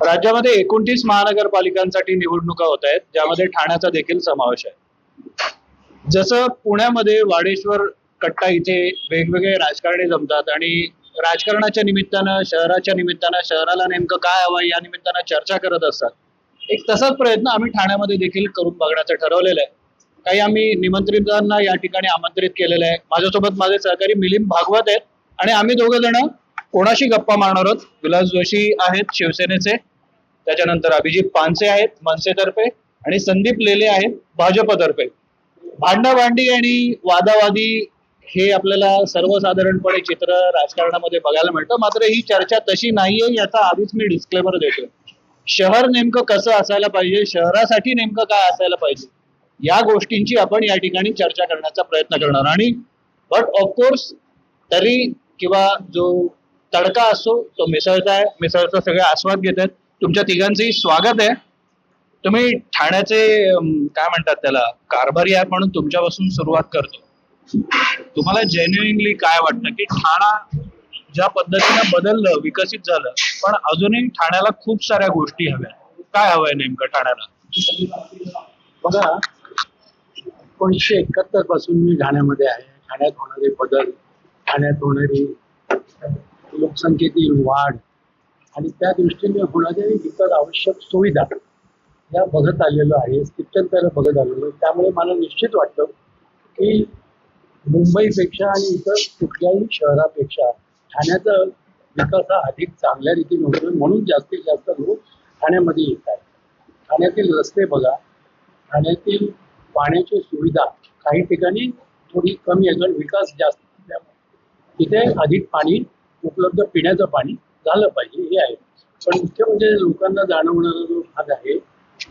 राज्यामध्ये 29 महानगरपालिकांसाठी निवडणुका होत आहेत, ज्यामध्ये ठाण्याचा देखील समावेश आहे. जसं पुण्यामध्ये वाडेश्वर कट्टा इथे वेगवेगळे राजकारणी जमतात आणि राजकारणाच्या निमित्तानं शहराच्या निमित्तानं शहराला नेमकं काय हवं या निमित्तानं चर्चा करत असतात. एक तसाच प्रयत्न आम्ही ठाण्यामध्ये देखील करून बघण्याचं ठरवलेलं आहे. काही आम्ही निमंत्रितांना या ठिकाणी आमंत्रित केलेलं आहे. माझ्यासोबत माझे सहकारी मिलिंद भागवत आहेत आणि आम्ही दोघं जण कोणाशी गप्पा मारणार आहोत. विलास जोशी आहेत शिवसेनेचे, त्याच्यानंतर अभिजित पानसे आहेत मनसेतर्फे आणि संदीप लेले आहेत भाजपतर्फे. भांडाभांडी आणि वादावादी हे आपल्याला सर्वसाधारणपणे चित्र राजकारणामध्ये बघायला मिळतं. मात्र ही चर्चा तशी नाहीये याचा आधीच मी डिस्क्लेमर देतो. शहर नेमकं कसं असायला पाहिजे, शहरासाठी नेमकं काय असायला पाहिजे, या गोष्टींची आपण या ठिकाणी चर्चा करण्याचा प्रयत्न करणार. आणि बट ऑफकोर्स तरी किंवा जो तडका असतो तो मिसळचा आहे. मिसळचा सगळे आस्वाद घेत आहेत. तुमच्या तिघांचंही स्वागत आहे. तुम्ही ठाण्याचे काय म्हणतात त्याला कारभारी आहात म्हणून तुमच्यापासून सुरुवात करतो. तुम्हाला जेन्युइनली काय वाटतं की ठाणा ज्या पद्धतीने बदललं विकसित झालं पण अजूनही ठाण्याला खूप साऱ्या गोष्टी हव्या, काय हवंय नेमकं ठाण्याला? बघा, 1971 पासून मी ठाण्यामध्ये आहे. ठाण्यात होणारे बदल, ठाण्यात होणारी लोकसंख्येतील वाढ आणि त्या दृष्टीने होणारे इतर आवश्यक सुविधा या बघत आलेलो आहे, स्थित्यंतर बघत आलेलो. त्यामुळे मला निश्चित वाटतं की मुंबईपेक्षा आणि इतर कुठल्याही शहरापेक्षा ठाण्याचा विकास हा अधिक चांगल्या रीतीने होतो. म्हणून जास्तीत जास्त लोक ठाण्यामध्ये येत आहेत. ठाण्यातील रस्ते बघा, ठाण्यातील पाण्याची सुविधा काही ठिकाणी थोडी कमी आहे, कारण विकास जास्त असल्यामुळे तिथे अधिक पाणी उपलब्ध, पिण्याचं पाणी झालं पाहिजे हे आहे. पण मुख्य म्हणजे लोकांना जाणवणारा जो भाग आहे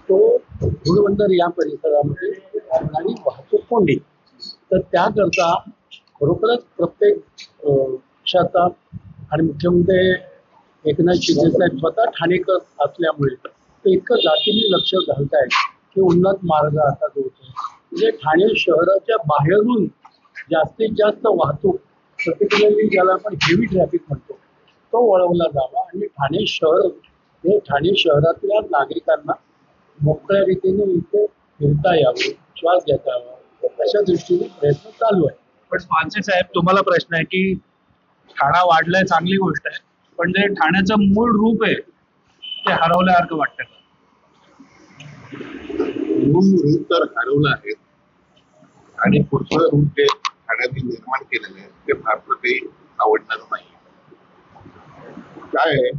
तो धुळवंदर या परिसरामध्ये होणारी वाहतूक कोंडी. तर त्याकरता खरोखरच प्रत्येक पक्षाचा आणि मुख्यमंत्री एकनाथ शिंदे साहेब स्वतः ठाणेकर असल्यामुळे ते इतकं जातीने लक्ष घालतायत की उन्नत मार्ग आता जो होतो म्हणजे ठाणे शहराच्या बाहेरून जास्तीत जास्त वाहतूक, पर्टिक्युलरली ज्याला आपण हेवी ट्रॅफिक म्हणतो, तो वळवला जावा आणि ठाणे शहर हे ठाणे शहरातल्या नागरिकांना मोकळ्या रीतीने इथे फिरता यावं, श्वास घेता यावा अशा दृष्टीने प्रयत्न चालू आहे. पण पानसे साहेब, तुम्हाला प्रश्न आहे की ठाणा वाढलाय चांगली गोष्ट आहे, पण जे ठाण्याचं मूळ रूप आहे ते हरवल्यासारखं वाटतं का? मूळ रूप तर हरवलं आहे आणि पुढचं रूप जे ठाण्याने निर्माण केलेलं आहे ते फारसं काही आवडणार नाही. काय आहे,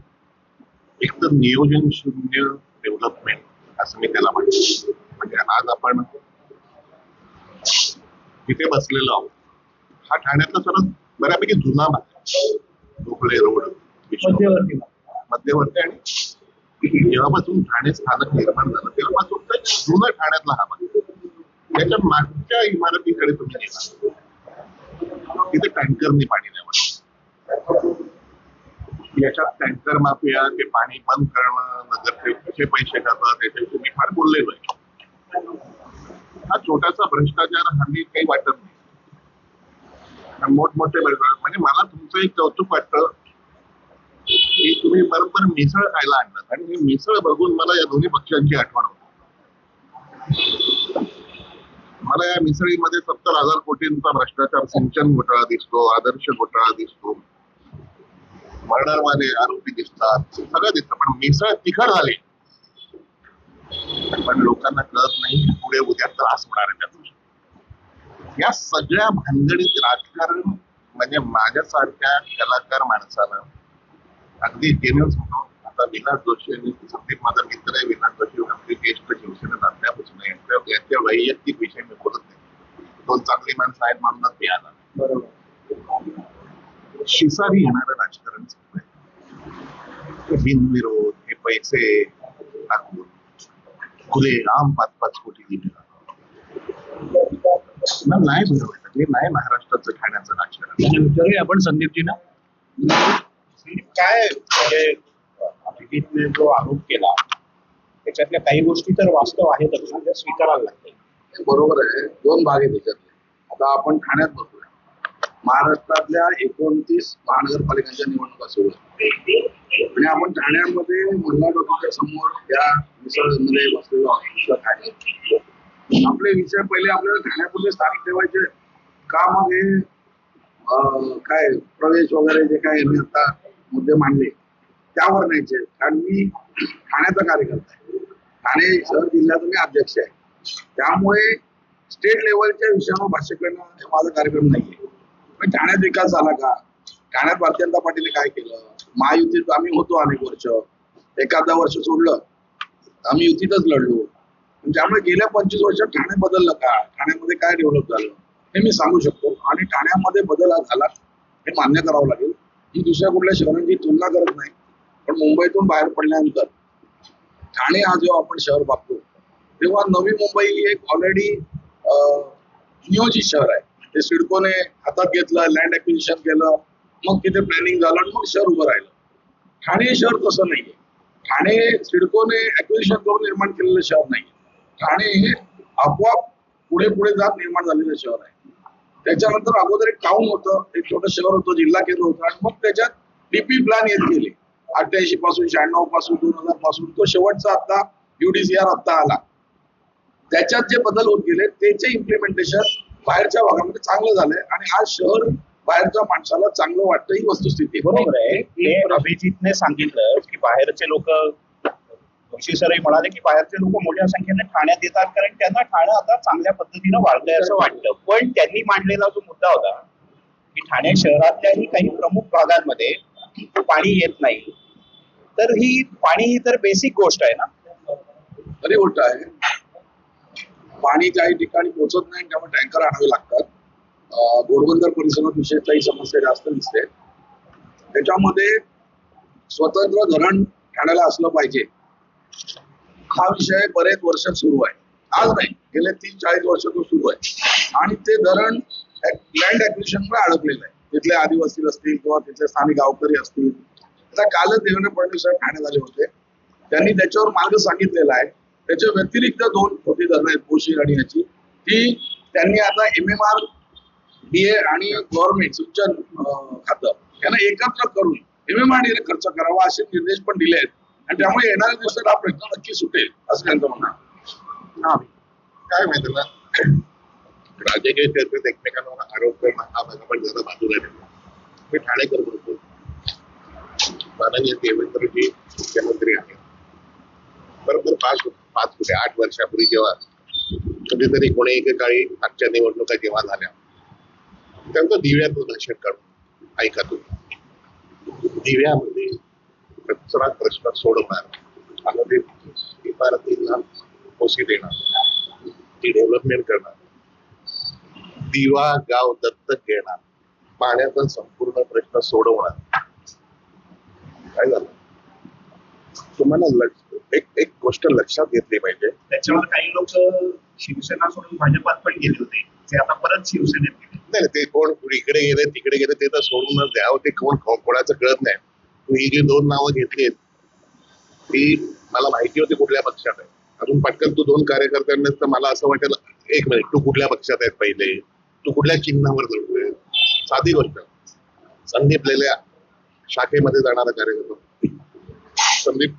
एक तर नियोजन शून्य डेव्हलपमेंट असं मी त्याला म्हणतो. म्हणजे आज आपण तिथे बसलेलो आहोत, हा ठाण्यातला सर्वात बऱ्यापैकी जुना भाग आहे. ढोकळे रोड मध्यवर्ती आणि जेव्हापासून ठाणे स्थानक निर्माण झालं तेव्हापासून तर जुना ठाण्यातला हा भाग. त्याच्या मागच्या इमारतीकडे तुम्ही गेला तिथे टँकरनी पाणी द्यावं. याच्यात टँकर माफिया ते पाणी बंद करणं, नगरसेवक कसे पैसे खातात त्याच्याविषयी मी फार बोललेलो आहे. हा छोटासा भ्रष्टाचार हल्ली काही वाटत नाही. मोठमोठे म्हणजे मला तुमचं एक कौतुक वाटतं की तुम्ही बरोबर मिसळ खायला आणलात आणि ही मिसळ बघून मला या दोन्ही पक्षांची आठवण होती. मला या मिसळीमध्ये 70,000 कोटींचा भ्रष्टाचार, सिंचन घोटाळा दिसतो, आदर्श घोटाळा दिसतो, मर्डरवाले आरोपी दिसतात, सगळं दिसतं. पण मिसळ तिखट झाली पण लोकांना कळत नाही पुढे उद्या त्रास होणार आहे त्याचा. या सगळ्या भानगडीत राजकारण म्हणजे माझ्यासारख्या कलाकार माणसाला अगदी जेन्युइन होतो. आता विलास जोशी आणि संदीप माझा मित्र आहे. विलास जोशी आपली ज्येष्ठ शिवसेनेत असल्यापासून यांच्या वैयक्तिक विषय मी बोलत नाही. दोन चांगली माणसं आहेत म्हणूनच मी आला. बरोबर, शिसारी येणारं राजकारण चालू आहे. बिनविरोध हे पैसे टाकून खुले आम 5-5 कोटी दिले नाही बरोबर. हे नाही महाराष्ट्राचं ठाण्याचं राजकारण. आपण संदीपजीना काय म्हणजे अभिजितने जो आरोप केला त्याच्यातल्या काही गोष्टी तर वास्तव आहेतच ना, त्या स्वीकारायला लागते. बरोबर आहे. दोन भाग आहेत त्याच्यातले. आता आपण ठाण्यात बघूया. महाराष्ट्रातल्या 29 महानगरपालिकांच्या निवडणुका सुरू आहेत. आणि आपण ठाण्यामध्ये मुल्ला डॉक्टरच्या समोर या मिसळमध्ये बसलेलो आहोत आहे. आपले विषय पहिले आपल्याला ठाण्यामध्ये स्थानिक ठेवायचे का, मग हे काय प्रवेश वगैरे जे काय यांनी आता मुद्दे मांडले त्यावर न्यायचे. कारण मी ठाण्याचा कार्यकर्ता आहे, ठाणे शहर जिल्ह्याचा मी अध्यक्ष आहे. त्यामुळे स्टेट लेवलच्या विषयावर भाष्य करणं हे माझा कार्यक्रम नाहीये. पण ठाण्यात विकास झाला का, ठाण्यात भारतीय जनता पार्टीने काय केलं, महायुतीत आम्ही होतो अनेक वर्ष, एखादा वर्ष सोडलं आम्ही युतीतच लढलो. त्यामुळे गेल्या 25 वर्षात ठाणे बदललं का, ठाण्यामध्ये काय डेव्हलप झालं हे मी सांगू शकतो. आणि ठाण्यामध्ये बदल हा झाला हे मान्य करावं लागेल. ही दुसऱ्या कुठल्या शहरांची तुलना करत नाही, पण मुंबईतून बाहेर पडल्यानंतर ठाणे हा जेव्हा आपण शहर बघतो तेव्हा नवी मुंबई ही एक ऑलरेडी नियोजित शहर आहे. ते सिडकोने हातात घेतलं, लँड ॲक्विजिशन केलं, मग तिथे प्लॅनिंग झालं आणि मग शहर उभं राहिलं. ठाणे शहर तसं नाहीये. ठाणे सिडकोने ॲक्विजिशन करून निर्माण केलेलं शहर नाही. ठाणे हे आपोआप पुढे पुढे जात निर्माण झालेलं शहर आहे. त्याच्यानंतर अगोदर एक टाउन होतं, एक छोटं शहर होतं, जिल्हा केंद्र होतं, आणि मग त्याच्यात डीपी प्लॅन येत गेले. 88 पासून, 96 पासून, 2000 पासून, तो शेवटचा आता UDCR आता आला. त्याच्यात जे बदल होत गेले त्याचे इम्प्लिमेंटेशन बाहेरच्या भागामध्ये चांगलं झालंय आणि आज शहर बाहेरच्या माणसाला चांगलं वाटतं, ही वस्तुस्थिती आहे. बरोबर आहे. हे अभिजितने सांगितलं की बाहेरचे लोक, जोशी सरही म्हणाले की बाहेरचे लोक मोठ्या संख्येने ठाण्यात येतात कारण त्यांना ठाणे आता चांगल्या पद्धतीनं वाढतंय असं वाटतं. पण त्यांनी मांडलेला जो मुद्दा होता की ठाणे शहरातल्याही काही प्रमुख भागांमध्ये पाणी येत नाही, तर ही पाणी ही तर बेसिक गोष्ट आहे ना. खरी गोष्ट आहे. पाणी काही ठिकाणी पोहोचत नाही, त्यामुळे टँकर आणावे लागतात. घोडबंदर परिसरात विशेषतः ही समस्या जास्त दिसते. त्याच्यामध्ये स्वतंत्र धरण ठाण्याला असलं पाहिजे हा विषय बरेच वर्ष सुरू आहे. आज नाही, गेले 30-40 वर्ष तो सुरू आहे. आणि ते धरण लँड ॲक्विजिशनमुळे अडकलेलं आहे. तिथले आदिवासी असतील किंवा तिथले स्थानिक गावकरी असतील. आता कालच देवेंद्र फडणवीस साहेब ठाण्यात आले होते, त्यांनी त्याच्यावर मार्ग सांगितलेला आहे. त्याच्या व्यतिरिक्त 2 छोटी धरणं आहेत, पोशी आणि याची, ती त्यांनी आता MMR, DA आणि गव्हर्नमेंट सिंचन खातं यांना एकत्र करून MMRDA खर्च करावा असे निर्देश पण दिले आहेत. आणि त्यामुळे येणाऱ्या दिवसात हा प्रश्न नक्की सुटेल असं त्यांचं म्हणणं आहे. काय माहिती ना, राजकीय चर्चेत एकमेकांवर आरोप करणं हा माझा पण जरा बाजूला ठेवला. मी ठाणेकर बोलतो. माननीय देवेंद्रजी मुख्यमंत्री आहेत. बरोबर 8 वर्षापूर्वी जेव्हा कधीतरी कोणी एकेकाळी मागच्या निवडणुका जेव्हा झाल्या, त्यांचं दिव्यातलं भाषण काढून ऐका तुम्ही. दिव्यामध्ये कचरा प्रश्न सोडवणार, अनुदानित इमारतींना पोशी देणार, ती डेव्हलपमेंट करणार, दिवा गाव दत्तक घेणार, पाण्याचा संपूर्ण प्रश्न सोडवणार. काय झालं तुम्हाला एक गोष्ट लक्षात घेतली पाहिजे. त्याच्यावर काही लोक शिवसेना सोडून भाजपात पण गेले होते, ते आता परत शिवसेनेत गेले. नाही, ते कोण इकडे गेले तिकडे गेले ते तर सोडूनच द्यावं. ते कोण कोणाचं कळत नाही. ही जी 2 नावं घेतली ती मला माहिती होती कुठल्या पक्षात आहे. अजून पटकन तू 2 कार्यकर्त्यांना तर मला असं वाटेल, 1 मिनिट, तू कुठल्या पक्षात आहेत, पहिले तू कुठल्या चिन्हावर लढतोय. साधी गोष्ट, संदीप लेल्या शाखेमध्ये जाणारा कार्यकर्ता, संदीप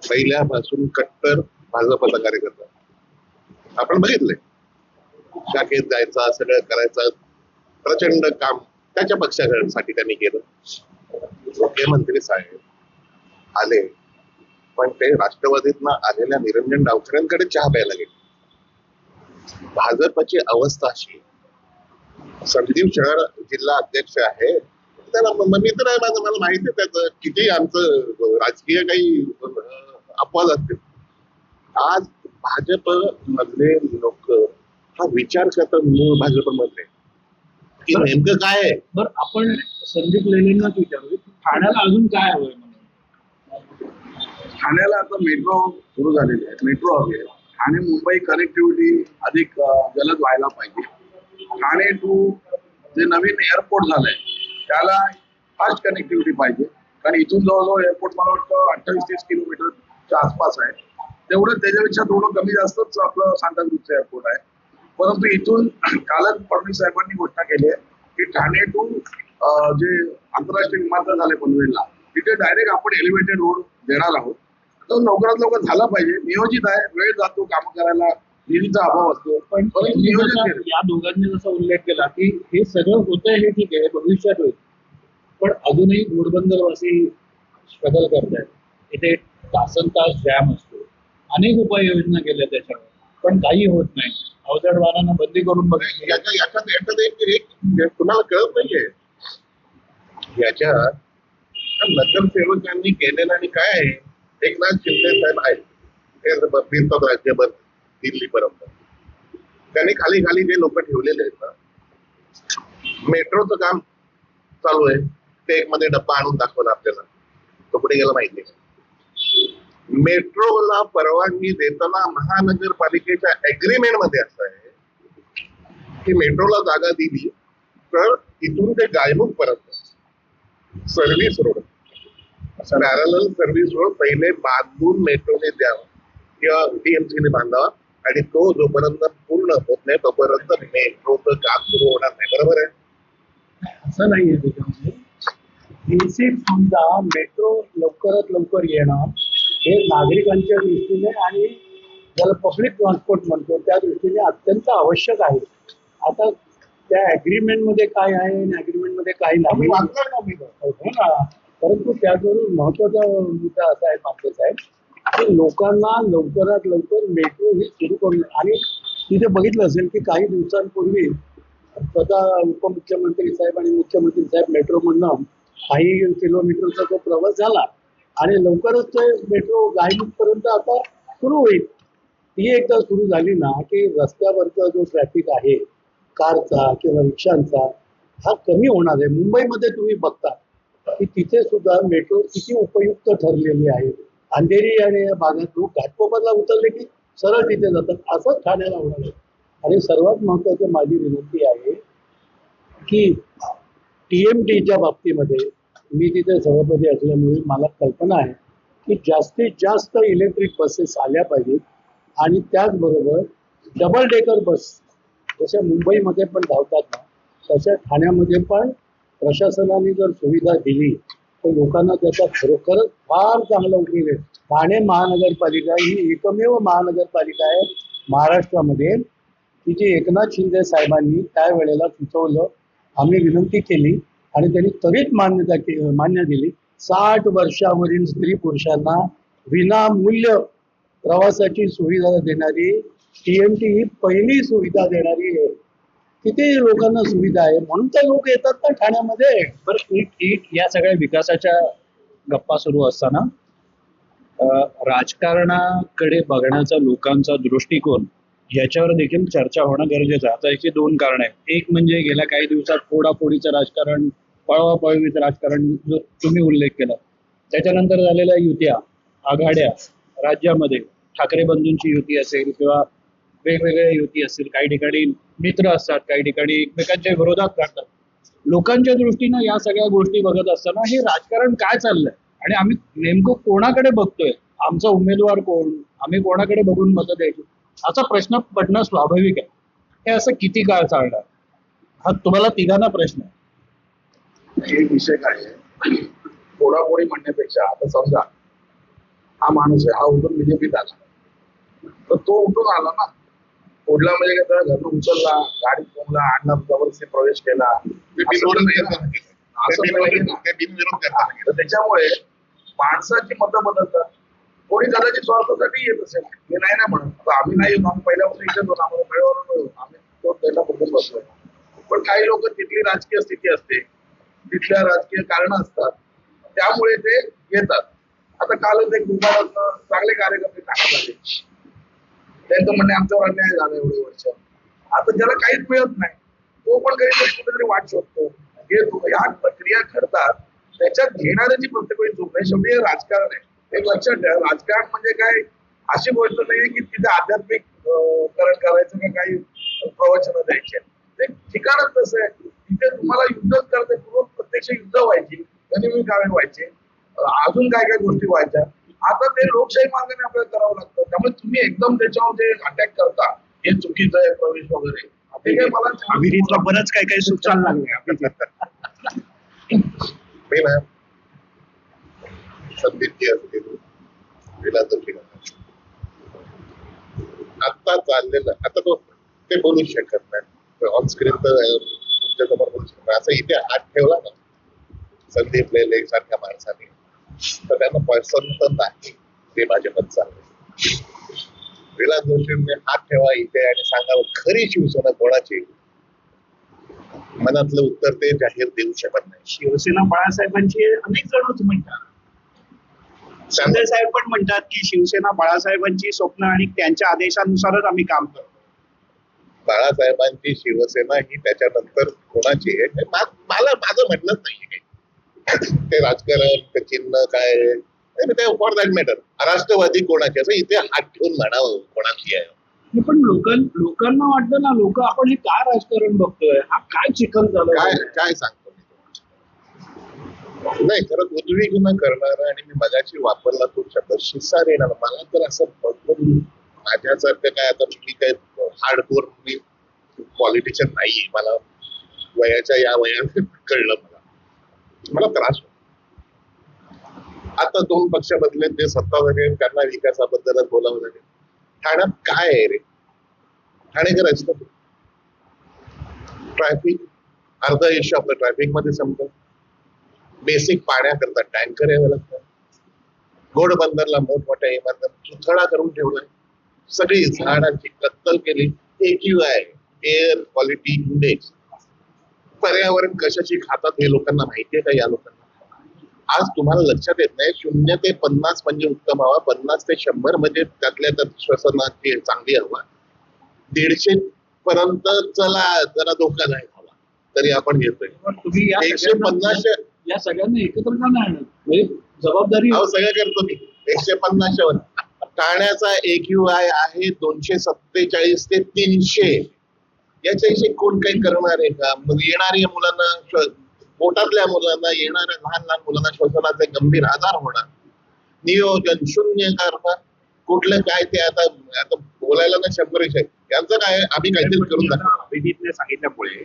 पहिल्यापासून कट्टर भाजपचा कार्यकर्ता, आपण बघितलंय. शाखेत जायचा, सगळं करायचं, प्रचंड काम त्याच्या पक्षासाठी त्यांनी केलं. मुख्यमंत्री साहेब आले, पण ते राष्ट्रवादीतनं आलेल्या निरंजन डावखऱ्यांकडे चहा प्यायला गेले. भाजपची अवस्था अशी, संदीप शहर जिल्हा अध्यक्ष आहे, त्याला मित्र आहे माझं, मला माहिती आहे त्याचं किती आमचं राजकीय काही अपवाद असतील. आज भाजप मधले लोक हा विचार करतात मूळ भाजप मधले की नेमकं काय आहे. बरं, आपण संदीप लेलेंनाच विचारू, ठाण्याला अजून काय हवंय म्हणून? ठाण्याला आता मेट्रो सुरू झालेली आहे, मेट्रो हवी आहे. ठाणे मुंबई कनेक्टिव्हिटी अधिक जलद व्हायला पाहिजे. ठाणे टू जे नवीन एअरपोर्ट झालंय त्याला फास्ट कनेक्टिव्हिटी पाहिजे. कारण इथून जवळजवळ एअरपोर्ट मला वाटतं 28-30 किलोमीटरच्या आसपास आहे. तेवढं त्याच्यापेक्षा थोडं कमी जास्तच आपलं सांताक्रूजचं एअरपोर्ट आहे. परंतु इथून कालच फडणवीस साहेबांनी घोषणा केली आहे की ठाणे टू जे आंतरराष्ट्रीय विमानतळ झाले पनवेलला तिथे डायरेक्ट आपण एलिव्हेटेड रोड देणार आहोत. तो लवकरात लवकर झाला पाहिजे. नियोजित आहे, वेळ जातो काम करायला, निधीचा अभाव असतो, पण परंतु त्यांनी नियोजन जसा- केलं. या दोघांनी जसा उल्लेख केला की हे सगळं होतंय हे ठीक आहे, भविष्यात होईल, पण अजूनही घोडबंदरवासी स्ट्रगल करतायत. इथे तासन तास जॅम असतो, अनेक उपाययोजना केल्या त्याच्यावर, पण काही होत नाही. अवजड वाहनांना बंदी करून बघितली. याच्यात एक कुणाला कळत नाहीये याच्यात नगरसेवकांनी केलेलं आणि काय आहे. एकनाथ शिंदे साहेब आहेत, ते फिरतात राज्यभर दिल्लीपर्यंत. त्यांनी खाली खाली जे लोक ठेवलेले आहेत ना, मेट्रोचं काम चालू आहे, ते एक मध्ये डब्बा आणून दाखवला आपल्याला, तो कुठे गेला माहिती नाही. मेट्रोला परवानगी देताना महानगरपालिकेच्या अग्रीमेंट मध्ये असं आहे की मेट्रोला जागा दिली तर इथून ते गायमुख पर्यंत service road, parallel service road पहिले बांधून मेट्रोने द्यावा किंवा टीएमसीने बांधावा, आणि तो जोपर्यंत पूर्ण होत नाही तोपर्यंत मेट्रोचं काम सुरू होणार नाही. बरोबर आहे? असं नाहीये त्याच्यामध्ये. बेसिक सुविधा मेट्रो लवकरात लवकर येणं हे नागरिकांच्या दृष्टीने आणि ज्याला पब्लिक ट्रान्सपोर्ट म्हणतो त्या दृष्टीने अत्यंत आवश्यक आहे. आता त्या अग्रीमेंट मध्ये काय आहे आणि अग्रीमेंट मध्ये काय नाही वाचलं ना मी. हो ना, परंतु त्यावरून महत्वाचा मुद्दा असा आहे पाटील साहेब की लोकांना लवकरात लवकर मेट्रो ही सुरू करून, आणि तिथे बघितलं असेल की काही दिवसांपूर्वी स्वतः उपमुख्यमंत्री साहेब आणि मुख्यमंत्री साहेब मेट्रोमधनं काही किलोमीटरचा तो प्रवास झाला आणि लवकरच ते मेट्रो गायमुखपर्यंत आता सुरू होईल. ती एकदा सुरू झाली ना की रस्त्यावरचा जो ट्रॅफिक आहे कारचा किंवा रिक्षांचा हा कमी होणार आहे. मुंबईमध्ये तुम्ही बघता की तिथे सुद्धा मेट्रो किती उपयुक्त ठरलेली आहे. अंधेरी आणि या भागात लोक घाटकोपरला उतरले की सरळ तिथे जातात, असंच ठाण्याला होणार आहे. आणि सर्वात महत्वाची माझी विनंती आहे की TMTच्या बाबतीमध्ये मी तिथे सभापती असल्यामुळे मला कल्पना आहे की जास्तीत जास्त इलेक्ट्रिक बसेस आल्या पाहिजेत, आणि त्याचबरोबर डबल डेकर बस जशा मुंबईमध्ये पण धावतात ना तशा ठाण्यामध्ये पण प्रशासनाने जर सुविधा दिली तर लोकांना त्याचा खरोखरच फार चांगला उपयोग आहे. ठाणे महानगरपालिका ही एकमेव महानगरपालिका आहे महाराष्ट्रामध्ये की जी एकनाथ शिंदे साहेबांनी त्यावेळेला सुचवलं, आम्ही विनंती केली आणि त्यांनी त्वरित मान्य दिली. 60 वर्षावरील स्त्री पुरुषांना विनामूल्य प्रवासाची सुविधा देणारी TMT ही पहिली सुविधा देणारी आहे. किती लोकांना सुविधा आहे म्हणून तर लोक येतात ना ठाण्यामध्ये. बरं, या सगळ्या विकासाच्या गप्पा सुरू असताना राजकारणाकडे बघण्याचा लोकांचा दृष्टिकोन याच्यावर देखील चर्चा होणं गरजेचं आहे. आता याची 2 कारणं आहेत. एक म्हणजे गेल्या काही दिवसात फोडाफोडीचं राजकारण, पळवापळवीचं राजकारण जो तुम्ही उल्लेख केला, त्याच्यानंतर झालेल्या युत्या आघाड्या राज्यामध्ये, ठाकरे बंधूंची युती असेल किंवा वेगवेगळ्या युती असतील, काही ठिकाणी मित्र असतात, काही ठिकाणी एकमेकांच्या विरोधात काढतात. लोकांच्या दृष्टीनं या सगळ्या गोष्टी बघत असताना हे राजकारण काय चाललंय आणि आम्ही नेमकं कोणाकडे बघतोय, आमचा उमेदवार कोण, आम्ही कोणाकडे बघून मतं द्यायची, असा प्रश्न पडणं स्वाभाविक आहे. हे असं किती काळ चालणार, हा तुम्हाला तिघांना प्रश्न आहे. एक विषय काय आहे, फोडाफोडी म्हणण्यापेक्षा आता समजा हा माणूस आहे, हा उठून बीजेपीत आला तर तो उठून आला ना, फोडला म्हणजे काय त्याला घरून उचलला, गाडीत कोंबला, आणला, जबरदस्ती प्रवेश केला, ते बिनविरोध करतात. असं नाहीये ना. ते बिनविरोध करतात. तर त्याच्यामुळे माणसाची मतं बदलतात. कोणी कदाचित स्वार्थासाठी येत असेल, हे नाही ना म्हणत. आता आम्ही नाही येतो, आम्ही पहिल्यापासून इथेच होतो, आम्हाला वेळेवर आम्ही तो त्याला बघत बसलोय. पण काही लोक तिथली राजकीय स्थिती असते, तिथल्या राजकीय कारण असतात, त्यामुळे ते येतात. आता कालच एक दुकानात चांगले कार्यकर्ते टाकत आले, त्यांचं म्हणणे आमच्यावर अन्याय झाला एवढे वर्ष. आता ज्याला काहीच मिळत नाही तो पण कधीतरी कुठेतरी वाट शोधतो. हे ह्या प्रक्रिया घडतात, त्याच्यात घेणाऱ्याची प्रत्येक वेळी चूक नाही. शेवटी हे राजकारण आहे. एक लक्षात ठेवा, राजकारण म्हणजे काय अशी गोष्ट नाहीये की तिथे आध्यात्मिक करण करायचं का काही प्रवचन द्यायचे. ते ठिकाणच तसं आहे, तिथे तुम्हाला युद्धच करायचं, पूर्व प्रत्यक्ष युद्ध व्हायची, गनिमी कामे व्हायचे, अजून काय काय गोष्टी व्हायच्या. आता ते लोकशाही मार्गाने आपल्याला करावं लागतं. त्यामुळे तुम्ही एकदम त्याच्यावर जे अटॅक करता हे चुकीचं आहे, प्रवेश वगैरे, ते काय मला अभिरीतला बरंच काही काही सुचायला लागले. मी ना संदीपजी असतील, विलास जोशी आता चाललेलं, आता तो ते बोलू शकत नाही ऑन स्क्रीन, तर तुमच्या समोर बोलू शकत नाही. असं इथे हात ठेवला ना संदीप लेले सारख्या माणसाने, तर त्यांना पसंत नाही ते भाजपत चालले. विलास जोशींनी हात ठेवा इथे आणि सांगावं खरी शिवसेना कोणाची, मनातलं उत्तर ते जाहीर देऊ शकत नाही. शिवसेना बाळासाहेबांची अनेक जणच म्हणतात. शिंदे साहेब पण म्हणतात की शिवसेना बाळासाहेबांची स्वप्न आणि त्यांच्या आदेशानुसारच आम्ही काम करतो. बाळासाहेबांची शिवसेना ही त्याच्यानंतर कोणाची आहे हे मला माझं म्हणणंच नाहीये काही. ते राजकारण ते चिन्ह काय ते फॉर दॅट मॅटर राष्ट्रवादी कोणाची असं इथे हात ठेवून म्हणावं कोणाची आहे. हे पण लोकांना वाटतं ना, लोक आपण हे काय राजकारण बघतोय, हा काय चिखल झालं. काय काय सांगतो मी तुम्हाला? नाही खरंच उद्विग्न करणार आणि मी मगाशी वापरला तो शब्द शिसार येणार. मला तर असं बघून माझ्यासारखं काय, आता मी काय हार्डकोर मी पॉलिटिशियन नाहीये, मला वयाच्या या वयात कळलं मला त्रास होतो. आता 2 पक्ष बदले, ते सत्ताधारी त्यांना विकासाबद्दलच बोलावं लागेल. ठाण्यात काय आहे रे, ठाणेकर असतं ट्रॅफिक, अर्ध आयुष्य आपलं ट्रॅफिक मध्ये संपतं. बेसिक पाण्याकरता टँकर यावं लागतं. घोडबंदरला मोठमोठ्या इमारत चुथळा करून ठेवलाय. सगळी झाडांची कत्तल केली. AQI एअर क्वालिटी इंडेक्स, पर्यावरण कशाची खातात हे लोकांना माहितीये का? या लोकांना आज तुम्हाला लक्षात येत नाही. 0 ते 50 म्हणजे उत्तम हवा, 50 ते 100 म्हणजे त्यातल्या त्यात श्वसनाची चांगली हवा, 150 पर्यंत चला जरा धोकादायक हवा तरी आपण घेतोय. तुम्ही 150 या सगळ्यांना एकत्र का नाही आणत? म्हणजे जबाबदारी सगळं करतो मी. 150 वर ठाण्याचा AQI आहे 247 ते 300. याच्याविषयी कोण काही करणार आहे का? मग येणाऱ्या मुलांना, पोटातल्या मुलांना, येणाऱ्या लहान लहान मुलांना श्वसनाचे गंभीर आजार होणार. नियोजन शून्य करणार. कुठलं काय ते आता बोलायला ना 100 विषय. यांचं काय आम्ही काहीतरी करून दाखवू. अभिजितने सांगितल्यामुळे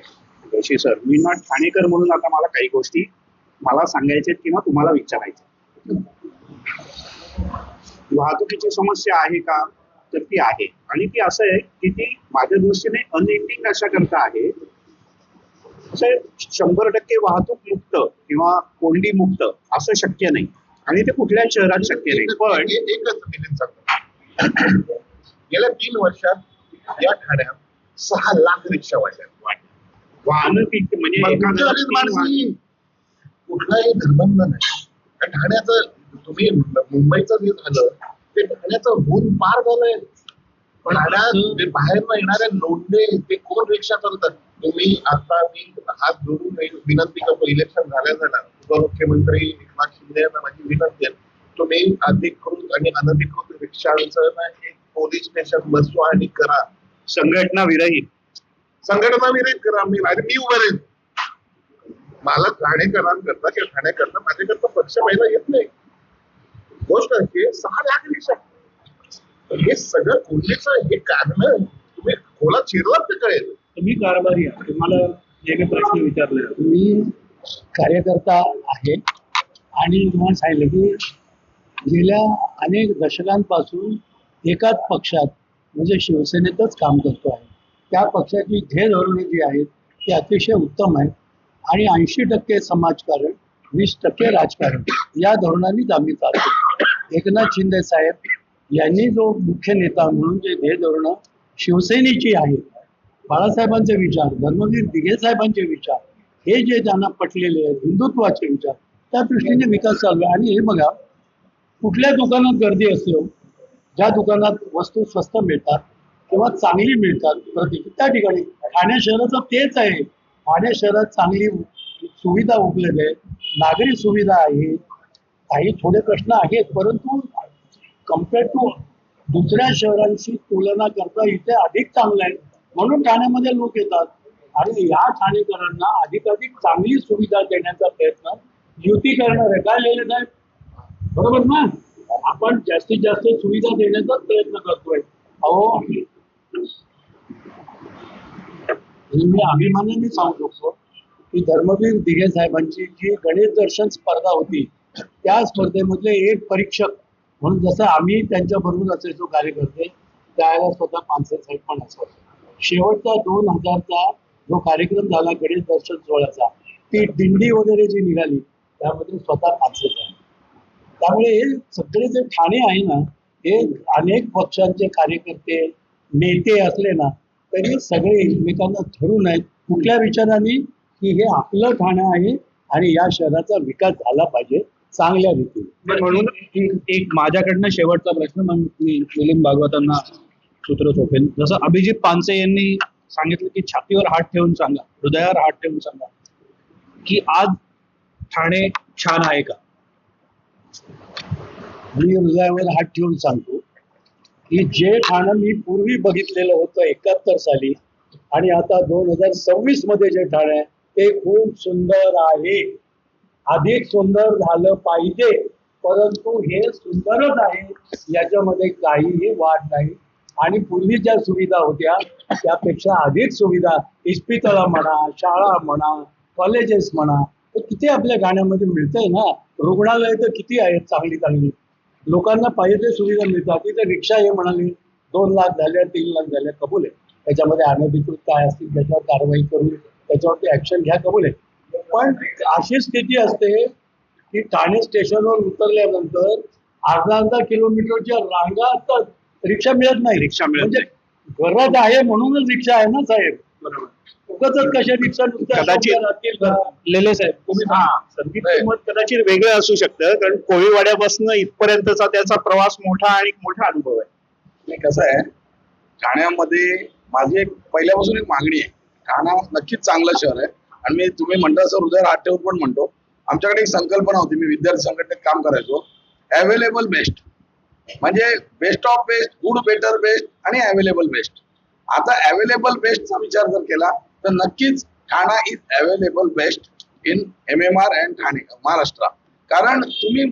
जोशी सर, मी ना ठाणेकर म्हणून आता मला काही गोष्टी मला सांगायच्या किंवा तुम्हाला विचारायच्या. वाहतुकीची समस्या आहे का? तर ती आहे, आणि ती असं आहे की ती माझ्या दृष्टीने अनएंडिंग अशा करता आहे. असं 100% वाहतूक मुक्त किंवा कोंडी मुक्त असं शक्य नाही, आणि ते कुठल्याच शहरात शक्य नाही. पण एकच मिनिट सांगतो. गेल्या 3 वर्षात या ठाण्यात 6 लाख रिक्षा वाढल्या. वाहनं म्हणजे एखाद्या कुठलाही निर्बंध नाही. ठाण्याचं तुम्ही मुंबईचं जे झालं ते ठाण्याचं होऊन पार झालंय. पण ठाण्यात बाहेर येणारे लोंढे ते कोण रिक्षा चालतात? तुम्ही आता मी हात जोडून विनंती करतो, इलेक्शन झाल्या उपमुख्यमंत्री एकनाथ शिंदे यांना माझी विनंती आहे, तुम्ही अधिकृत आणि अनधिकृत रिक्षांचं ना एक पोलीस स्टेशन बसवा आणि करा. संघटना विरहित करा. मी उभं राहील. मला ठाणेकरांकरता किंवा ठाण्याकरता माझ्याकरता पक्ष पाहिला येत नाही. गोष्ट अशी 6 लाख रिक्षा, हे सगळं कोल्हेचं हे कारण तुम्ही खोला चिरलात तर कळेल. तुम्ही कारभारी आहात, तुम्हाला जे काही प्रश्न विचारले, मी कार्यकर्ता आहे आणि तुम्हाला सांगितलं की गेल्या अनेक दशकांपासून एकाच पक्षात म्हणजे शिवसेनेतच काम करतो आहे. त्या पक्षाची ध्येय धोरणे जी आहेत ती अतिशय उत्तम आहेत आणि 80% समाजकारण 20% राजकारण या धोरणांनीच आम्ही चालतो. एकनाथ शिंदे साहेब यांनी जो मुख्य नेता म्हणून जे ध्येय धोरणं शिवसेनेची आहेत, बाळासाहेबांचे विचार, धर्मवीर दिघे साहेबांचे विचार, हे जे त्यांना पटलेले आहेत, हिंदुत्वाचे विचार, त्या दृष्टीने विकास चालू आहे. आणि हे बघा, कुठल्या दुकानात गर्दी असो, ज्या दुकानात वस्तू स्वस्त मिळतात किंवा चांगली मिळतात प्रति, त्या ठिकाणी ठाणे शहराचं तेच आहे. ठाणे शहरात चांगली सुविधा उपलब्ध आहे, नागरी सुविधा आहे. काही थोडे प्रश्न आहेत, परंतु कम्पेअर टू दुसऱ्या शहरांशी तुलना करता इथे अधिक चांगलं आहे. म्हणून ठाण्यामध्ये लोक येतात आणि या ठाणेकरांना अधिकाधिक चांगली सुविधा देण्याचा प्रयत्न युती करणार आहे. काय लिहिले साहेब, बरोबर ना? आपण जास्तीत जास्त सुविधा देण्याचा प्रयत्न करतोय. अहो, मी अभिमानाने सांगू शकतो की धर्मवीर दिघे साहेबांची जी गणेश दर्शन स्पर्धा होती त्या स्पर्धेमधले एक परीक्षक म्हणून जसं आम्ही त्यांच्या बरोबर असायचो कार्यकर्ते, त्यावेळेला स्वतः पानसरे साहेब पण असायचे. शेवटचा 2000चा जो कार्यक्रम झाला गणेश दर्शन सोहळ्याचा, ती दिंडी वगैरे जी निघाली त्यामध्ये स्वतः पानसरे साहेब. त्यामुळे हे सगळे जे ठाणे आहे ना, हे अनेक पक्षांचे कार्यकर्ते नेते असले ना तरी सगळे एकमेकांना धरून आहेत कुठल्या विचाराने की हे आपलं ठाणं आहे आणि या शहराचा विकास झाला पाहिजे चांगल्या रीतीने. म्हणून एक माझ्याकडनं शेवटचा प्रश्न, मग मी मिलिंद भागवतांना सूत्र सोपेल. जसं अभिजित पानसे यांनी सांगितलं की छातीवर हात ठेवून सांगा, हृदयावर हात ठेवून सांगा की आज ठाणे छान आहे का? मी हृदयावर हात ठेवून सांगतो की जे ठाणं मी पूर्वी बघितलेलं होतं 71 साली आणि आता 2026 मध्ये जे ठाणं आहे ते खूप सुंदर आहे. अधिक सुंदर झालं पाहिजे, परंतु हे सुंदरच आहे, याच्यामध्ये काहीही वाद नाही. आणि पूर्वी ज्या सुविधा होत्या त्यापेक्षा अधिक सुविधा, इस्पितळा म्हणा, शाळा म्हणा, कॉलेजेस म्हणा, तर किती आपल्या गाण्यामध्ये मिळतंय ना. रुग्णालय तर किती आहेत चांगली चांगली, लोकांना पाहिजे ते सुविधा मिळतात. तिथे रिक्षा हे म्हणाले 2 लाख झाल्या 3 लाख झाल्या, कबूल आहे. त्याच्यामध्ये अनधिकृत काय असतील त्याच्यावर कारवाई करून त्याच्यावरती ऍक्शन घ्या, कबूल आहे. पण अशी स्थिती असते की ठाणे स्टेशनवर उतरल्यानंतर अर्धा किलोमीटरच्या रांगा असतात, रिक्षा मिळत नाही. रिक्षा मिळत म्हणजे गरज आहे म्हणूनच रिक्षा आहे ना साहेब. उगाच कशा रिक्षा नुसत्या कदाचित राहतील का? लेले साहेब तुम्ही संदीपचं मत कदाचित वेगळं असू शकतं, कारण कोळीवाड्यापासून इथपर्यंतचा त्याचा प्रवास मोठा आणि मोठा अनुभव आहे. नाही, कसं आहे, ठाण्यामध्ये माझी एक पहिल्यापासून एक मागणी आहे. ठाणा नक्कीच चांगलं शहर आहे आणि मी तुम्ही म्हणता असं हृदयावर हात ठेवून पण म्हणतो. आमच्याकडे एक संकल्पना होती, मी विद्यार्थी संघटनेत काम करायचो, अवेलेबल बेस्ट. म्हणजे best of best, good better best आणि अवेलेबल बेस्ट. आता अवेलेबल बेस्टचा विचार जर केला तर नक्कीच Thane is available best in MMR and Thane Maharashtra. कारण तुम्ही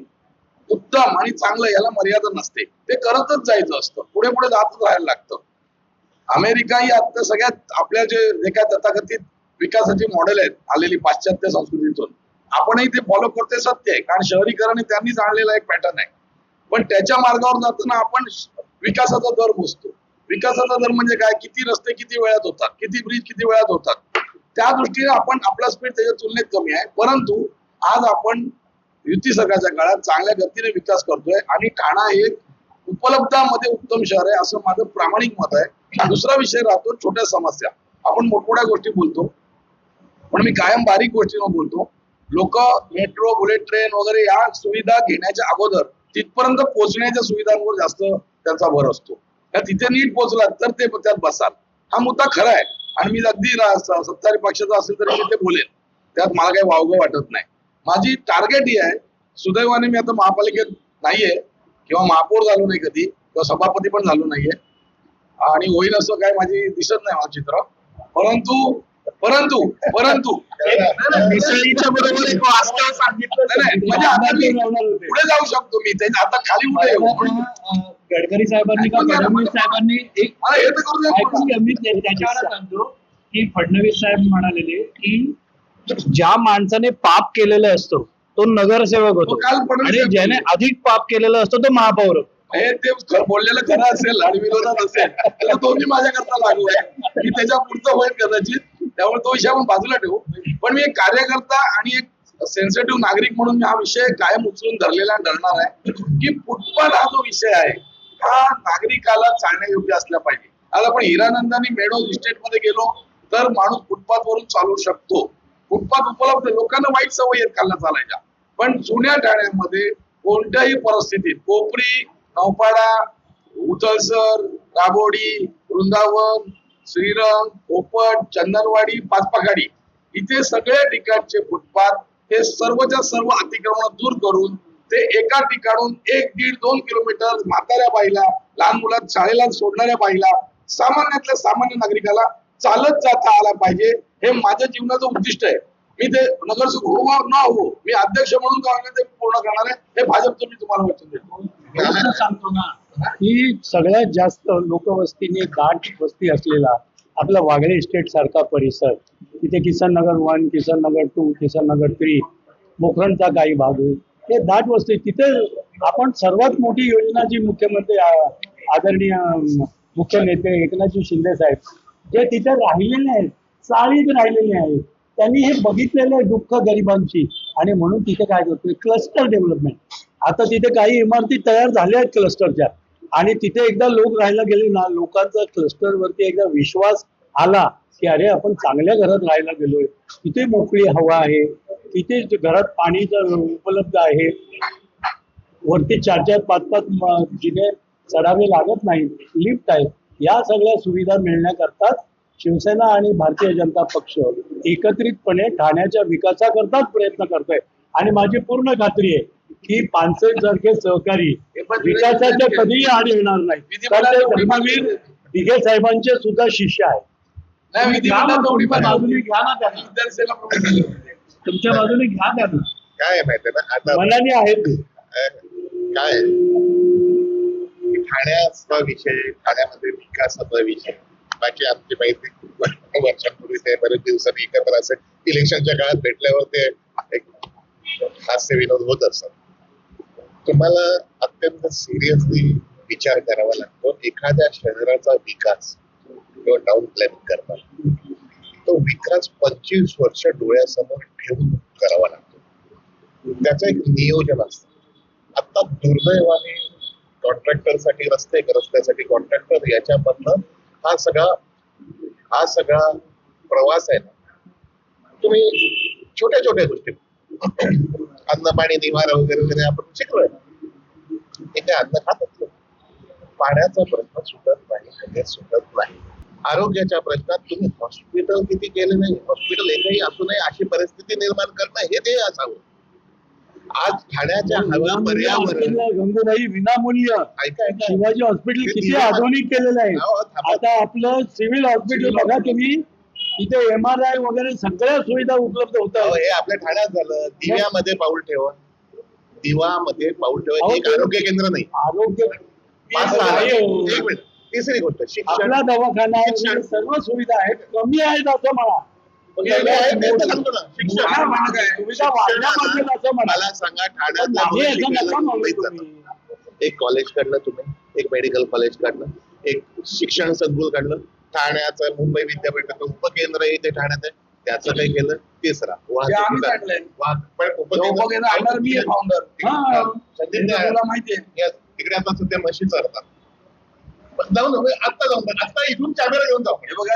उत्तम आणि चांगलं याला मर्यादा नसते, ते करतच जायचं असतं, पुढे पुढे जातच राहायला लागतं. अमेरिका ही आता सगळ्यात आपल्या जे काय तथाकथित विकासाची मॉडेल आहेत आलेली पाश्चात्य संस्कृतीतून, आपणही ते फॉलो करते, सत्य आहे. कारण शहरीकरण हे त्यांनीच आणलेला एक पॅटर्न आहे. पण त्याच्या मार्गावर जाताना आपण विकासाचा दर मोजतो. विकासाचा दर म्हणजे काय, किती रस्ते किती वेळात होतात, किती ब्रिज किती वेळात होतात. त्या दृष्टीने आपण आपला स्पीड त्याच्या तुलनेत कमी आहे, परंतु आज आपण युती सरकारच्या काळात चांगल्या गतीने विकास करतोय आणि ठाणा हे उपलब्धामध्ये उत्तम शहर आहे असं माझं प्रामाणिक मत आहे. दुसरा विषय राहतो छोट्या समस्या. आपण मोठमोठ्या गोष्टी बोलतो, पण मी कायम बारीक गोष्टींवर बोलतो. लोक मेट्रो, बुलेट ट्रेन वगैरे या सुविधा घेण्याच्या अगोदर तिथपर्यंत पोहोचण्याच्या सुविधांवर जास्त त्यांचा भर असतो. तिथे नीट पोहोचला तर ते त्यात बसाल. हा मुद्दा खरा आहे आणि मी अगदी सत्ताधारी पक्षाचा असेल तरी मी ते बोलेन, त्यात मला काही वावगं वाटत नाही. माझी टार्गेट ही आहे, सुदैवाने मी आता महापालिकेत नाहीये किंवा महापौर झालो नाही कधी किंवा सभापती पण झालो नाहीये आणि होईल असं काय माझी दिसत नाही मला चित्र. परंतु परंतु परंतु मिसळीच्या बरोबर एक वास्तव सांगितलं. म्हणजे आता मी पुढे जाऊ शकतो, मी आता खाली उठे येऊ. गडकरी साहेबांनी का फडणवीस साहेबांनी एक मला हे तर करू दे. ऐकून घ्या, मी त्याच्यावर सांगतो की फडणवीस साहेब म्हणालेले की ज्या माणसाने पाप केलेलं असतो तो नगरसेवक होतो तो काल फडणवीस आणि साहेब ज्याने अधिक पाप केलेलं असतो तो महापौर होतो. हे ते बोललेलं खरं असेल आणि विरोधात असेल तर दोन्ही माझ्याकरता लागू आहे. मी त्याच्या पुढचं होईल कदाचित, त्यामुळे तो विषय आपण बाजूला ठेवू. पण मी एक कार्यकर्ता आणि एक सेन्सिटिव्ह नागरिक म्हणून मी हा विषय कायम उचलून धरलेला धरणार आहे की फुटपाथ हा जो विषय आहे हा नागरिकाला चालण्यायोग्य असला पाहिजे. आज आपण हिरानंद आणि मेडोज इस्टेटमध्ये गेलो तर माणूस फुटपाथ वरून चालू शकतो. फुटपाथ उपलब्ध, लोकांना वाईट सवय आहेत खाल्ला चालायच्या. पण जुन्या ठाण्यामध्ये कोणत्याही परिस्थितीत कोपरी, नौपाडा, उचलसर, राबोडी, वृंदावन, श्रीरंग, पोपट, चंदनवाडी, पाचपाखाडी इथे सगळ्या ठिकाणचे फुटपाथ हे सर्वच्या सर्व अतिक्रमण दूर करून ते एका ठिकाणून 1-1.5-2 किलोमीटर म्हाताऱ्या बाईला, लहान मुलात शाळेला सोडणाऱ्या बाईला, सामान्यातल्या सामान्य नागरिकाला चालत जाता आला पाहिजे. हे माझ्या जीवनाचं उद्दिष्ट आहे. मी ते नगरसेवक हो न हो, मी अध्यक्ष म्हणून काम ते पूर्ण करणार आहे. हे भाजपचं मी तुम्हाला वचन देतो. सांगतो ना की सगळ्यात जास्त लोकवस्तीने दाट वस्ती असलेला आपला वागळे इस्टेट सारखा परिसर, तिथे किसन नगर 1, किसन नगर 2, किसन नगर 3, मोखरणचा काही भाग, ते दाट वस्ती तिथे आपण सर्वात मोठी योजना जी मुख्यमंत्री आदरणीय मुख्य नेते एकनाथजी शिंदे साहेब जे तिथे राहिलेले आहेत, चाळीत राहिलेले आहेत, त्यांनी हे बघितलेलं आहे दुःख गरिबांची, आणि म्हणून तिथे काय करतोय क्लस्टर डेव्हलपमेंट. आता तिथे काही इमारती तयार झाल्या आहेत क्लस्टरच्या, आणि तिथे एकदा लोक राहायला गेले ना, लोकांचा क्लस्टरवरती एकदा विश्वास आला की अरे आपण चांगल्या घरात राहायला गेलोय, तिथे मोकळी हवा आहे, तिथे घरात पाणी उपलब्ध आहे, वरती 4-4, 5-5 जिने चढावे लागत नाही, लिफ्ट आहे. या सगळ्या सुविधा मिळण्याकरता शिवसेना आणि भारतीय जनता पक्ष एकत्रितपणे ठाण्याच्या विकासाकरताच प्रयत्न करतोय. आणि माझी पूर्ण खात्री आहे की पानसरे सारखे सहकारी विकासाच्या कधीही आड येणार नाही. कारण ते धर्मवीर दिघे साहेबांचे सुद्धा शिष्य आहे. तुमच्या बाजूने घ्या ना त्यांना, तुमच्या बाजूने घ्या त्यांना, काय आहे माहितीये ना आता मनाने आहे ते. काय आहे? ठाण्याचा विषय, ठाण्यामध्ये विकासाचा विषय, बाकी आमची माहिती वर्षांपूर्वी ते बरेच दिवसांनी एकत्र असे इलेक्शनच्या काळात भेटल्यावर ते एक हास्य विनोद होत असतात. तुम्हाला अत्यंत सिरियसली विचार करावा लागतो एखाद्या शहराचा विकास किंवा टाउन प्लॅनिंग करताना. तो विकास 25 वर्ष डोळ्यासमोर ठेवून करावा लागतो. त्याचं एक नियोजन असतं. आता दुर्दैवाने कॉन्ट्रॅक्टरसाठी रस्त्यासाठी कॉन्ट्रॅक्टर याच्यामधनं हा सगळा प्रवास आहे ना, तुम्ही छोट्या छोट्या गोष्टी अन्न पाणी निवारा वगैरे आपण शिकलोय. इथे अन्न खातात, पाण्याचा प्रश्न सुटत नाही, सुटत नाही. आरोग्याच्या प्रश्नात तुम्ही हॉस्पिटल किती केले नाही, हॉस्पिटल एकही असू नये अशी परिस्थिती निर्माण करणं हे ध्येय असावं. आज ठाण्याच्या हवा पर्यावरण गंगूबाई विनामूल्य ऐका शिवाजी हॉस्पिटल किती आधुनिक केलेलं आहे. आता आपलं सिव्हिल हॉस्पिटल बघा तुम्ही, तिथे MRI वगैरे सगळ्या सुविधा उपलब्ध होत आहेत. हे आपल्या ठाण्यात झालं. दिव्यामध्ये पाऊल ठेवा, एक आरोग्य केंद्र नाही, आरोग्य 5 एक मिनिट. तिसरी गोष्ट शिक्षण. आपला दवाखाना वगैरे सर्व सुविधा आहेत, कमी आहेत असं मला. सुविधा वाढल्या पाहिजेत असं मला. मला सांगा, ठाण्यात नाही असं नका म्हणू तुम्ही. एक कॉलेज काढलं तुम्ही, एक मेडिकल कॉलेज काढलं, एक शिक्षण संकुल काढलं. ठाण्याचं मुंबई विद्यापीठाचं उपकेंद्र इथे ठाण्यात आहे, त्याचं काही केलं. तिसरा तिकडे आता सध्या म्हशी चालतात. आता इथून कॅमेरा घेऊन जाऊ. हे बघा,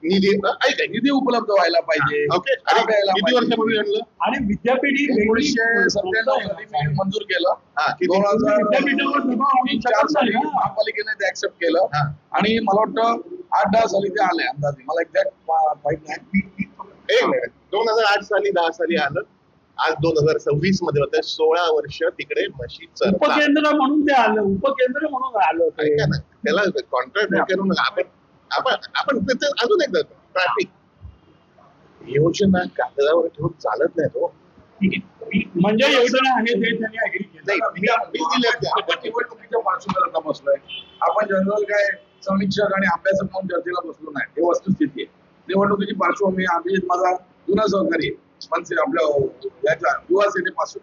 निधी ऐका, निधी उपलब्ध व्हायला पाहिजे. ओके, किती वर्षापूर्वी आणलं? आणि विद्यापीठ 1997 मंजूर केलं. 2004 साली महापालिकेने ते ऍक्सेप्ट केलं. आणि मला वाटतं 8-10 साली ते आले अंदाजे, मला एक्झॅक्ट माहित नाही. 2008 साली 10 साली आलं. आज 2026 मध्ये होतं. 16 वर्ष तिकडे म्हशी चालतात. उपकेंद्र म्हणून ते आलं, उपकेंद्र म्हणून आलं. ऐका ना, त्याला कॉन्ट्रॅक्ट करून आपण तिथे अजून एकदा ट्रॅफिक योजना कागदावर ठेवून चालत नाही तो. म्हणजे योजना आहे ते त्यांनी agree केलं. आपण निवडणुकीच्या पार्श्वभूमीवर बसलोय. आपण जनरल काय समीक्षक आणि अभ्यासक म्हणून चर्चेला बसलो नाही, हे वस्तुस्थिती आहे. निवडणुकीची पार्श्वभूमी, अभिजित माझा जुना सहकारी मनसे आपल्या याच्या युवा सेनेपासून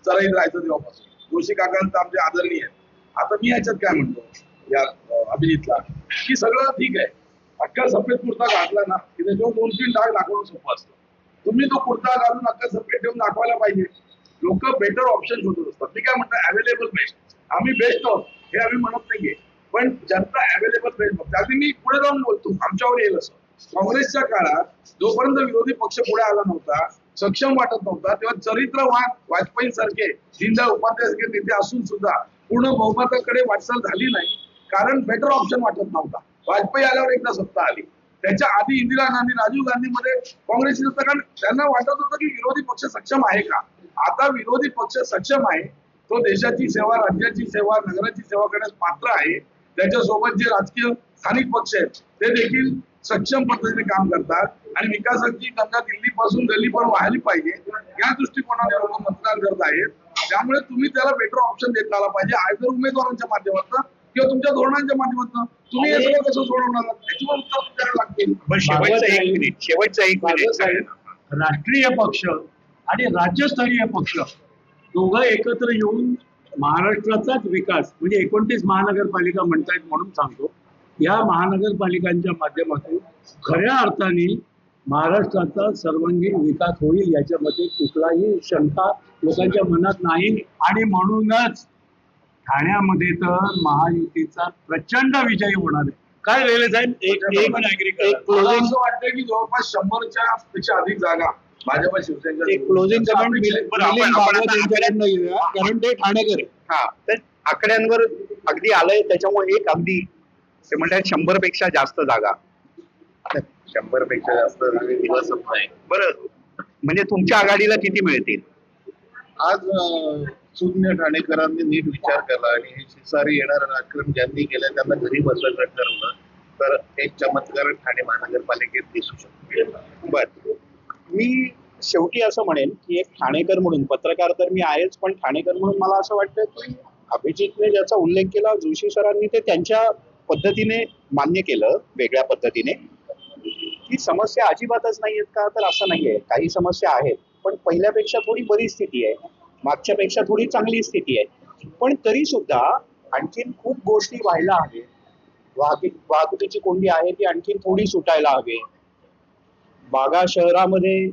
चराईत राहायचं तेव्हापासून, जोशी काकांचं आमचे आदरणीय आहेत. आता मी याच्यात काय म्हणतो या अभिजितला की सगळं ठीक आहे, अख्खा सफेद कुर्ता घातला ना की त्याच्यावर 2-3 डाग दाखवणं सोपं असतं. तुम्ही तो कुर्ता घालून अख्खा सफेद ठेवून दाखवायला पाहिजे. लोक बेटर ऑप्शन शोधत असतात. मी काय म्हणतो, अवेलेबल बेस्ट. आम्ही बेस्ट आहोत हे आम्ही म्हणत नाहीये, पण जनता अवेलेबल बेस्ट बघते. अगदी मी पुढे जाऊन बोलतो, आमच्यावर येईल असं. काँग्रेसच्या काळात जोपर्यंत विरोधी पक्ष पुढे आला नव्हता, सक्षम वाटत नव्हता, तेव्हा चरित्रवान वाजपेयी सारखे, दीनदयाळ उपाध्याय सारखे नेते असून सुद्धा पूर्ण बहुमताकडे वाटचाल झाली नाही, कारण बेटर ऑप्शन वाटत नव्हता. वाजपेयी आल्यावर एकदा सत्ता आली. त्याच्या आधी इंदिरा गांधी, राजीव गांधी मध्ये काँग्रेसची सत्ता, कारण त्यांना वाटत होतं की विरोधी पक्ष सक्षम आहे का. आता विरोधी पक्ष सक्षम आहे, तो देशाची सेवा, राज्याची सेवा, नगराची सेवा करण्यास पात्र आहे. त्याच्यासोबत जे राजकीय स्थानिक पक्ष आहेत ते देखील सक्षम पद्धतीने काम करतात आणि विकासाची गंगा दिल्ली पासून गल्ली पण वाहिली पाहिजे या दृष्टिकोनाने लोक मतदान करत आहेत. त्यामुळे तुम्ही त्याला बेटर ऑप्शन देत आला पाहिजे, आयदर उमेदवारांच्या माध्यमातून किंवा तुमच्या धोरणांच्या माध्यमातून. तुम्ही हे सगळं कसं सोडवणार, त्याच्यावर उत्तर द्यायला लागतील. शेवटचा एक मिनिट राष्ट्रीय पक्ष आणि राज्यस्तरीय पक्ष दोघं एकत्र येऊन महाराष्ट्राचाच विकास म्हणजे 29 महानगरपालिका म्हणतायत म्हणून सांगतो, या महानगरपालिकांच्या माध्यमातून खऱ्या अर्थाने महाराष्ट्राचा सर्वांगीण विकास होईल याच्यामध्ये कुठलाही शंका लोकांच्या मनात नाही. आणि म्हणूनच ठाण्यामध्ये तर महायुतीचा प्रचंड विजय होणार आहे. काय वेळे साहेब एक नागरिक मला असं वाटतं की जवळपास 100च्या पेक्षा अधिक जागा भाजप शिवसेनेच्या एक क्लोजिंग कमेंट बरं, आपण आता घेऊया कारण ते ठाणेकर आहे. हा, तर आकड्यांवर अगदी आलंय, त्याच्यामुळे एक अगदी ते म्हणतात 100 पेक्षा जास्त जागा. 100 पेक्षा जास्त दिवसच नाही. बरं, म्हणजे तुमच्या आघाडीला किती मिळतील? आज सुज्ञ ठाणेकरांनी नीट विचार केला आणि हे शिसारी येणारं राजकारण ज्यांनी केलं त्यांना घरी बसवलं ठरवलं तर एक चमत्कार ठाणे महानगरपालिकेत दिसू शकतो. बर, मी शेवटी असं म्हणेन की एक ठाणेकर म्हणून, पत्रकार तर मी आहेच, पण ठाणेकर म्हणून मला असं वाटतं की अभिजितने ज्याचा उल्लेख केला, जोशी सरांनी ते त्यांच्या पद्धतीने मान्य केलं, वेगळ्या पद्धतीने, की समस्या अजिबातच नाही आहेत का, तर असं नाहीये. काही समस्या आहेत, पण पहिल्यापेक्षा थोडी बरी स्थिती आहे, मागच्यापेक्षा थोडी चांगली स्थिती आहे. पण तरी सुद्धा आणखीन खूप गोष्टी व्हायला हवे. वाहतुकीची कोंडी आहे ती आणखीन थोडी सुटायला हवे. बागा शहरामध्ये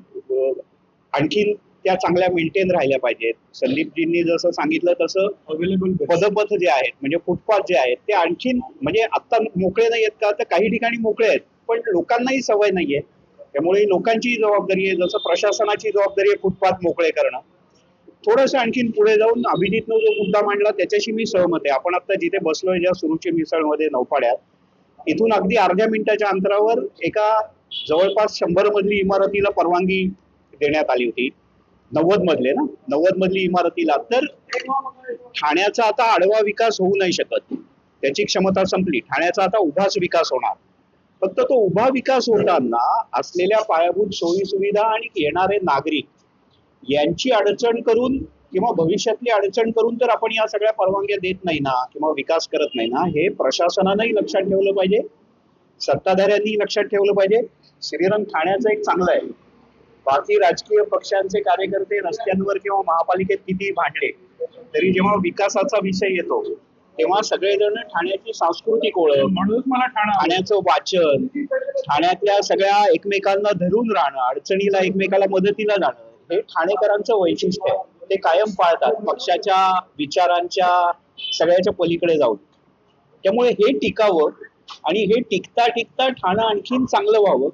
आणखीन त्या चांगल्या मेंटेन राहिल्या पाहिजेत. संदीपजींनी जसं सांगितलं तसं अवेलेबल पदपथ जे आहेत म्हणजे फुटपाथ जे आहेत ते आणखीन म्हणजे आता मोकळे नाही आहेत का, तर काही ठिकाणी मोकळे आहेत, पण लोकांनाही सवय नाहीये. त्यामुळे लोकांची जबाबदारी आहे, जसं प्रशासनाची जबाबदारी आहे फुटपाथ मोकळे करणं. थोडंसं आणखीन पुढे जाऊन अभिजितनं जो मुद्दा मांडला त्याच्याशी मी सहमत आहे. आपण आता जिथे बसलोय ज्या सुरुची मिसळमध्ये नौपाड्यात, इथून अगदी अर्ध्या मिनिटाच्या अंतरावर एका जवळपास 100 मजली इमारतीला परवानगी देण्यात आली होती. 90 मधली इमारतीला. तर ठाण्याचा आता आडवा विकास होऊ नाही शकत, त्याची क्षमता संपली. ठाण्याचा आता उभाच विकास होणार. फक्त तो उभा विकास होताना असलेल्या पायाभूत सोयी सुविधा आणि येणारे नागरिक यांची अडचण करून किंवा भविष्यातली अडचण करून तर आपण या सगळ्या परवानग्या देत नाही ना, किंवा विकास करत नाही ना, हे प्रशासनानंही लक्षात ठेवलं पाहिजे, सत्ताधाऱ्यांनी लक्षात ठेवलं पाहिजे. श्रीरंग ठाण्याचं एक चांगलं आहे. बाकी राजकीय पक्षांचे कार्यकर्ते रस्त्यांवर किंवा महापालिकेत किती भांडले तरी जेव्हा विकासाचा विषय येतो तेव्हा सगळेजण ठाण्याची सांस्कृतिक ओळख, म्हणूनच मला ठाण्याचं वाचन, ठाण्यातल्या सगळ्या एकमेकांना धरून राहणं, अडचणीला एकमेकाला मदतीला जाणं, हे ठाणेकरांचं वैशिष्ट्य आहे. ते कायम पाळतात पक्षाच्या विचारांच्या सगळ्याच्या पलीकडे जाऊन. त्यामुळे हे टिकावं आणि हे टिकता टिकता ठाणं आणखीन चांगलं व्हावं,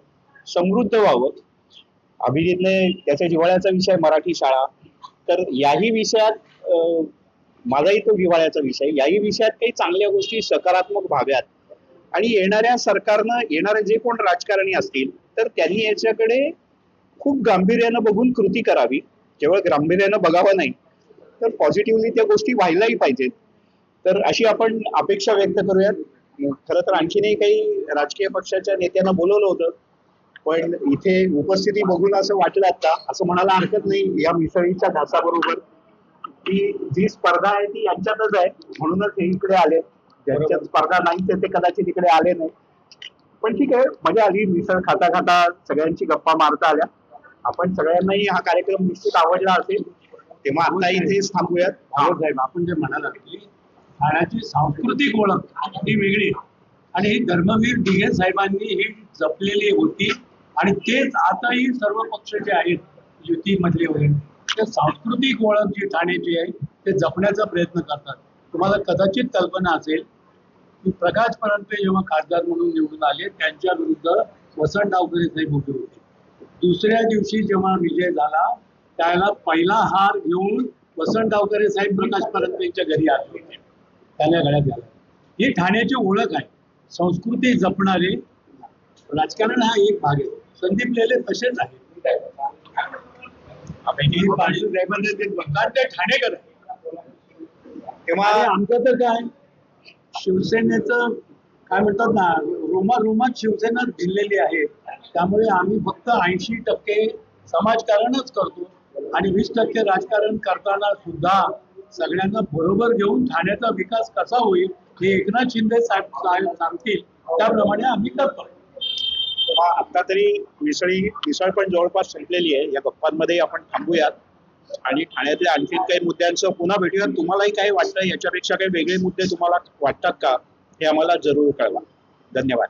समृद्ध व्हावं. अभिजितने त्याच्या जिव्हाळ्याचा विषय मराठी शाळा, तर याही विषयात माझाही तो जिव्हाळ्याचा विषय, याही विषयात काही चांगल्या गोष्टी सकारात्मक व्हाव्यात. आणि येणाऱ्या सरकारनं, येणारे जे कोण राजकारणी असतील तर त्यांनी याच्याकडे खूप गांभीर्यानं बघून कृती करावी. केवळ गांभीर्यानं बघावं नाही तर पॉझिटिव्हली त्या गोष्टी व्हायलाही पाहिजेत. तर अशी आपण अपेक्षा व्यक्त करूयात. खरं तर आणखीनही काही राजकीय पक्षाच्या नेत्यांना बोलवलं होतं, पण इथे उपस्थिती बघून असं वाटलं आता, असं म्हणायला हरकत नाही या मिसळीच्या घासाबरोबर की जी स्पर्धा आहे ती यांच्यातच आहे, म्हणूनच हे इकडे आले. ज्यांच्यात स्पर्धा नाही ते कदाचित इकडे आले नाही. पण ठीक आहे, मजा आली. मिसळ खाता खाता सगळ्यांची गप्पा मारता आल्या. आपण सगळ्यांनाही हा कार्यक्रम निश्चित आवडला असेल, तेव्हा आता इथेच थांबूयात. साहेब, आपण जे म्हणाला की ठाण्याची सांस्कृतिक ओळख ही वेगळी आणि ही धर्मवीर दिघे साहेबांनी ही जपलेली होती आणि तेच आताही सर्व पक्ष जे आहेत युतीमधले वगैरे त्या सांस्कृतिक ओळख जी ठाण्याची आहे ते जपण्याचा प्रयत्न करतात. तुम्हाला कदाचित कल्पना असेल की प्रकाश परंपे जेव्हा खासदार म्हणून निवडून आले त्यांच्या विरुद्ध वसंत डावकरे साहेब उभे होते. दुसऱ्या दिवशी जेव्हा विजय झाला त्याला पहिला हार घेऊन वसंत डावकरे साहेब प्रकाश परंपेच्या घरी आले होते, त्याला गळ्यात घाला. ही ठाण्याची ओळख आहे. संस्कृती जपणारे राजकारण हा एक भाग आहे. संदीप लेले तसेच आहे. ते ठाणेकर आहे. तेव्हा आमचं तर काय शिवसेनेचं काय म्हणतात ना, रोमात शिवसेना दिलेली आहे. त्यामुळे आम्ही फक्त 80% समाजकारणच करतो आणि 20% राजकारण करताना सुद्धा सगळ्यांना बरोबर घेऊन ठाण्याचा विकास कसा होईल हे एकनाथ शिंदे साहेब सांगतील त्याप्रमाणे आम्ही करतो. आता तरी मिसळ पण जवळपास संपलेली आहे. या गप्पांमध्ये आपण थांबूयात. आणि ठाण्यातल्या आणखी काही मुद्द्यांचं पुन्हा भेटूया. तुम्हालाही काय वाटतं, याच्यापेक्षा काही वेगळे मुद्दे तुम्हाला वाटतात का, हे आम्हाला जरूर कळवा. धन्यवाद.